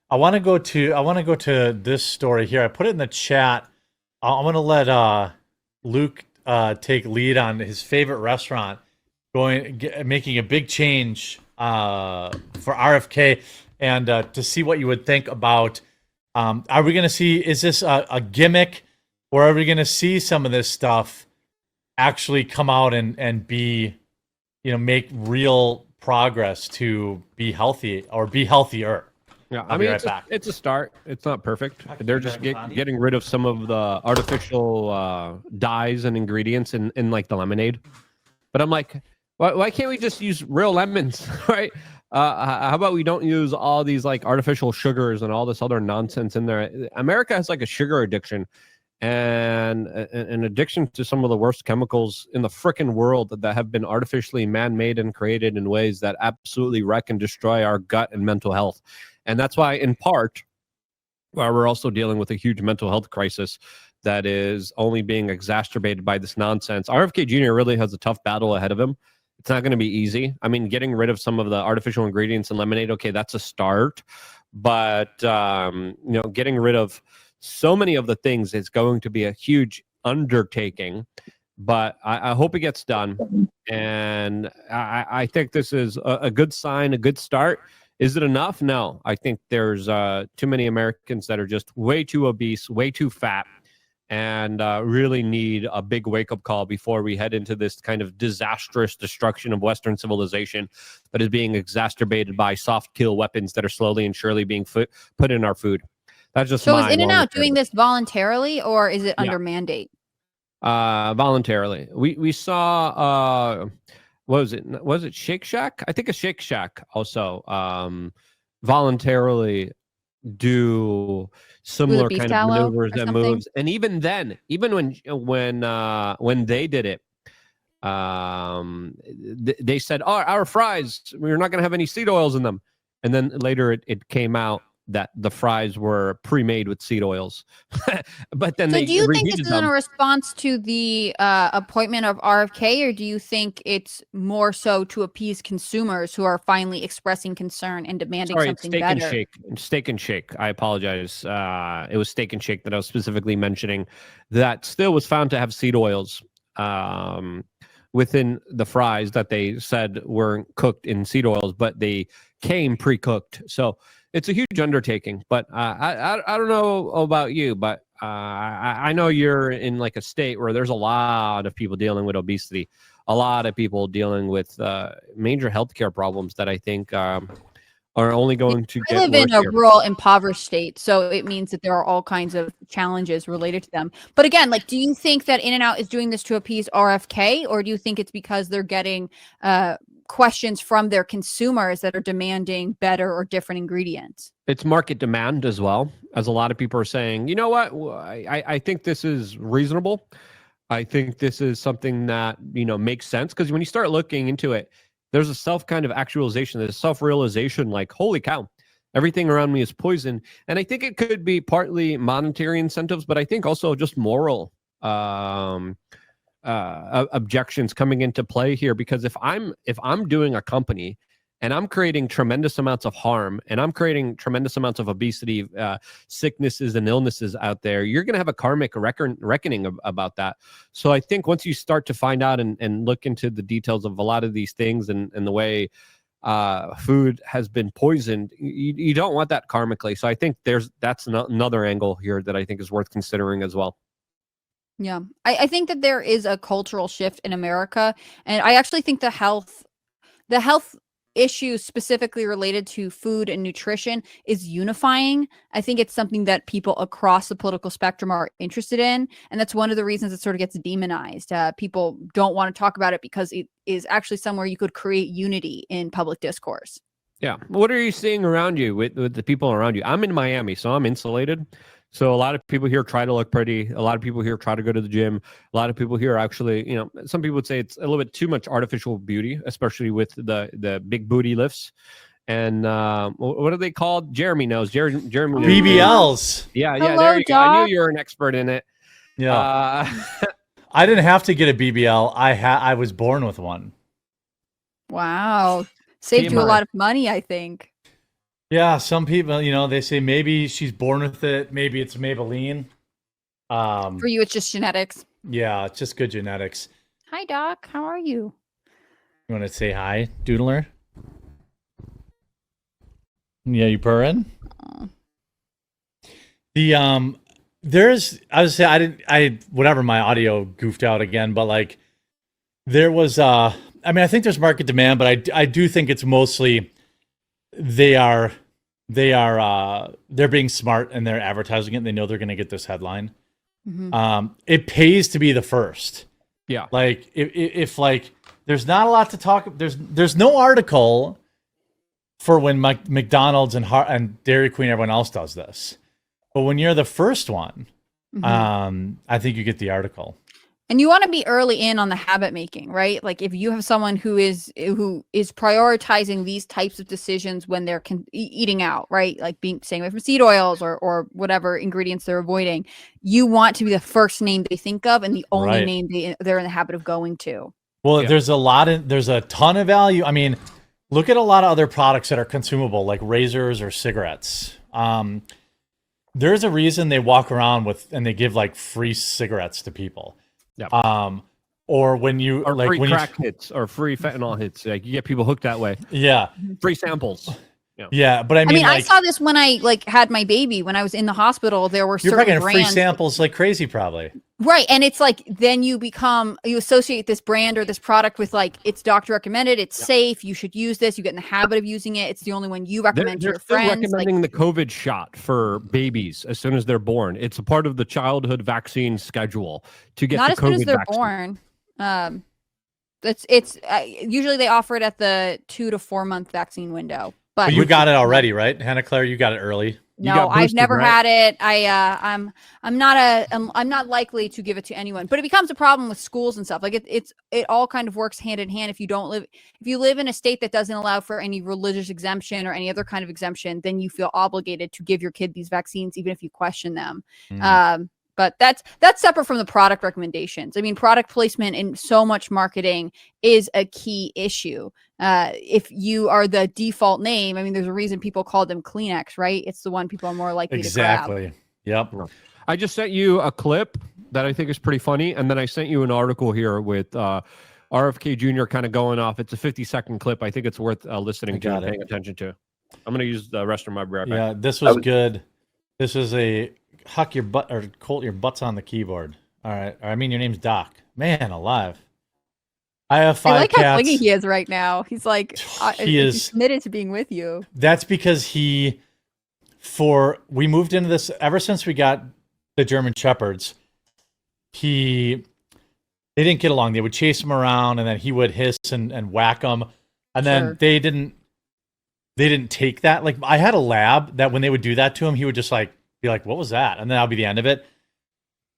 I want to go to this story here. I put it in the chat. I'm gonna let Luke take lead on his favorite restaurant, making a big change for RFK, and to see what you would think about. Are we gonna see? Is this a gimmick, or are we gonna see some of this stuff actually come out and be, make real progress to be healthy or be healthier? Yeah, I I'll be mean, right back. it's a start. It's not perfect. They're just getting rid of some of the artificial dyes and ingredients in like the lemonade. But I'm like, why can't we just use real lemons, right? How about we don't use all these like artificial sugars and all this other nonsense in there? America has like a sugar addiction and an addiction to some of the worst chemicals in the frickin' world that have been artificially man-made and created in ways that absolutely wreck and destroy our gut and mental health. And that's why, in part, why we're also dealing with a huge mental health crisis that is only being exacerbated by this nonsense. RFK Jr. really has a tough battle ahead of him. It's not going to be easy. I mean, getting rid of some of the artificial ingredients in lemonade, okay, that's a start. But, getting rid of so many of the things is going to be a huge undertaking. But I hope it gets done. And I think this is a good sign, a good start. Is it enough? No. I think there's too many Americans that are just way too obese, way too fat, and really need a big wake-up call before we head into this kind of disastrous destruction of Western civilization that is being exacerbated by soft kill weapons that are slowly and surely being put in our food. That's just so. Is In-N-Out doing this voluntarily, or is it under mandate? Voluntarily. We saw what was it? Was it Shake Shack? I think a Shake Shack also voluntarily do similar kind of maneuvers and moves. And even then, even when they did it, they said, "Oh, our fries, we're not going to have any seed oils in them." And then later it came out that the fries were pre-made with seed oils. But then do you think this is in a response to the appointment of RFK, or do you think it's more so to appease consumers who are finally expressing concern and demanding something better? Steak and Shake. I apologize. It was Steak and Shake that I was specifically mentioning that still was found to have seed oils within the fries that they said weren't cooked in seed oils, but they came pre-cooked. So it's a huge undertaking, but I don't know about you, but I know you're in like a state where there's a lot of people dealing with obesity, a lot of people dealing with major healthcare problems that I think are only going to get worse. I live in a rural, impoverished state, so it means that there are all kinds of challenges related to them. But again, like, do you think that In-N-Out is doing this to appease RFK, or do you think it's because they're getting questions from their consumers that are demanding better or different ingredients? It's market demand as well, as a lot of people are saying, you know what, I think this is reasonable. I think this is something that, makes sense, because when you start looking into it, there's a self kind of actualization, there's a self-realization like, holy cow, everything around me is poison. And I think it could be partly monetary incentives, but I think also just moral objections coming into play here, because if I'm doing a company and I'm creating tremendous amounts of harm and I'm creating tremendous amounts of obesity, sicknesses and illnesses out there, you're going to have a karmic reckoning about that. So I think once you start to find out and look into the details of a lot of these things and the way food has been poisoned, you don't want that karmically. So I think that's another angle here that I think is worth considering as well. Yeah, I think that there is a cultural shift in America, and I actually think the health issues specifically related to food and nutrition is unifying. I think it's something that people across the political spectrum are interested in, and that's one of the reasons it sort of gets demonized. People don't want to talk about it because it is actually somewhere you could create unity in public discourse. Yeah. What are you seeing around you with the people around you? I'm in Miami, so I'm insulated. So a lot of people here try to look pretty. A lot of people here try to go to the gym. A lot of people here actually, some people would say it's a little bit too much artificial beauty, especially with the big booty lifts. And what are they called? Jeremy knows. Jeremy BBLs. Yeah, Hello, there you go. I Doc. knew you were an expert in it. Yeah. I didn't have to get a BBL. I was born with one. Wow. Saved you a lot of money, I think. Yeah, some people, they say maybe she's born with it. Maybe it's Maybelline. For you, it's just genetics. Yeah, it's just good genetics. Hi, Doc. How are you? You want to say hi, Doodler? Yeah, you purring? Oh. Whatever, my audio goofed out again, but like there was I think there's market demand, but I do think it's mostly they're being smart and they're advertising it and they know they're going to get this headline. Mm-hmm. It pays to be the first. Yeah. Like if like there's not a lot to talk, there's no article for when McDonald's and Dairy Queen, everyone else does this. But when you're the first one, I think you get the article. And you want to be early in on the habit making, right? Like if you have someone who is prioritizing these types of decisions when they're eating out, right? Like staying away from seed oils or whatever ingredients they're avoiding, you want to be the first name they think of and the only name they're in the habit of going to. Well, there's a ton of value. I mean, look at a lot of other products that are consumable, like razors or cigarettes. There's a reason they walk around and they give like free cigarettes to people. Yep. Or when you or like free when crack hits or free fentanyl hits, like you get people hooked that way. Yeah, free samples. Yeah, but I mean, I saw this when I had my baby. When I was in the hospital, there were certain you're brands, free samples like crazy, probably. Right, and it's like then you associate this brand or this product with like it's doctor recommended, it's safe, you should use this. You get in the habit of using it. It's the only one you recommend to your friends. They're recommending the COVID shot for babies as soon as they're born. It's a part of the childhood vaccine schedule to get not the as soon as they're vaccine. born. It's usually they offer it at the 2 to 4 month vaccine window. But you got it already, right, Hannah Claire? You got it early. No, I've never had it. I'm not likely to give it to anyone. But it becomes a problem with schools and stuff. Like it all kind of works hand in hand. If you live in a state that doesn't allow for any religious exemption or any other kind of exemption, then you feel obligated to give your kid these vaccines, even if you question them. But that's separate from the product recommendations. I mean, product placement in so much marketing is a key issue. If you are the default name, I mean, there's a reason people call them Kleenex, right? It's the one people are more likely to grab. Yep. I just sent you a clip that I think is pretty funny, and then I sent you an article here with RFK Jr. kind of going off. It's a 50-second clip. I think it's worth listening to and paying attention to. I'm going to use the rest of my breath. Yeah, this was good. This was a huck your butt or Colt your butts on the keyboard. All right. I mean, your name's Doc. Man alive. I have 5 cats. How clingy he is right now. He's like, he's committed to being with you. That's because we moved into this ever since we got the German Shepherds. They didn't get along. They would chase him around and then he would hiss and whack them. And then they didn't take that. Like I had a lab that when they would do that to him, he would just like be like, what was that? And then that'll be the end of it.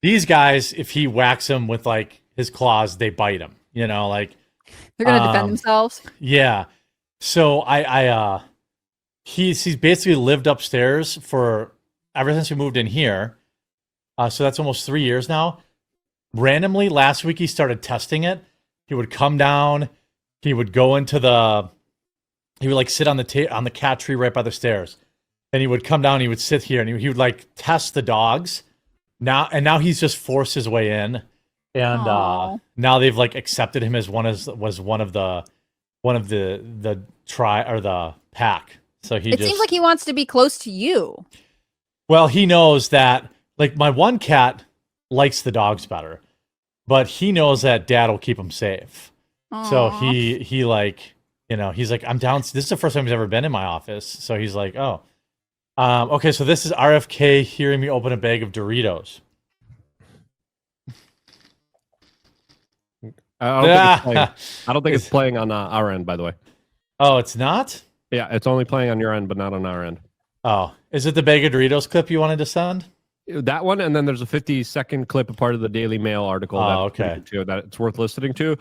These guys, if he whacks them with like his claws, they bite him, like they're going to defend themselves. Yeah. So he's basically lived upstairs ever since we moved in here. So that's almost 3 years now. Randomly last week, he started testing it. He would come down, he would go he would like sit on the cat tree right by the stairs. And he would come down, he would sit here, and he would like test the dogs. Now he's just forced his way in, and now they've like accepted him as one of the pack. So it seems like he wants to be close to you. Well, he knows that like my one cat likes the dogs better, but he knows that Dad will keep him safe. Aww. So he like he's like, I'm down. This is the first time he's ever been in my office, so he's like, oh. Okay, so this is RFK hearing me open a bag of Doritos. I don't think it's playing on our end, by the way. Oh, it's not? Yeah, it's only playing on your end, but not on our end. Oh, is it the bag of Doritos clip you wanted to send? That one, and then there's a 50-second clip, a part of the Daily Mail article that it's worth listening to.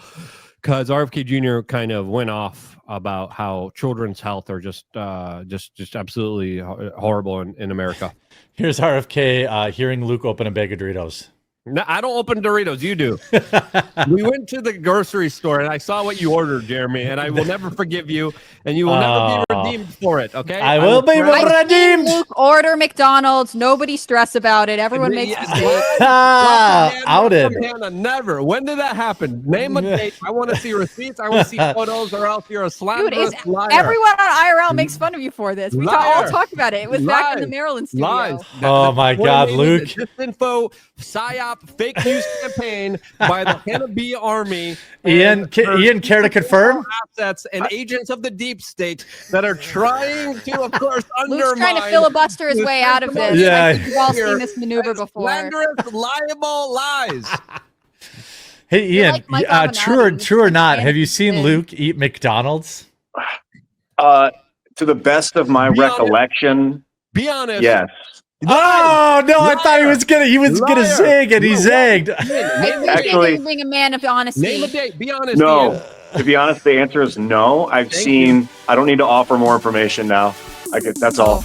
Because RFK Jr. kind of went off about how children's health are just absolutely horrible in America. Here's RFK hearing Luke open a bag of Doritos. No, I don't open Doritos. You do. We went to the grocery store and I saw what you ordered, Jeremy, and I will never forgive you, and you will never be redeemed for it. Okay? I will be I redeemed. Luke order McDonald's. Nobody stress about it. Everyone makes mistakes. Outed. Hannah, never. When did that happen? Name a date. I want to see receipts. I want to see photos, or else you're a slanderous liar. Everyone on IRL makes fun of you for this. We all Liar. talked about it. It was back in the Lies. Maryland studio. Lies. Oh my God, Luke. Disinfo, psyop, fake news campaign by the Hannah B Army. Ian, care to confirm? Assets and agents of the deep state that are trying to, of course, undermine. Luke's trying to filibuster his way out of this. Yeah. I think we've all seen this maneuver before. Slanderous, liable lies. Hey, Ian, like Mike true or not, Ian have you seen Ian. Luke eat McDonald's? To the best of my recollection, Be honest. yes. Oh no! I thought he was gonna zig, and he zagged. Actually, being a man of honesty. Name a date. Be honest. No. Ian. To be honest, the answer is no. I've seen. I don't need to offer more information now. That's all.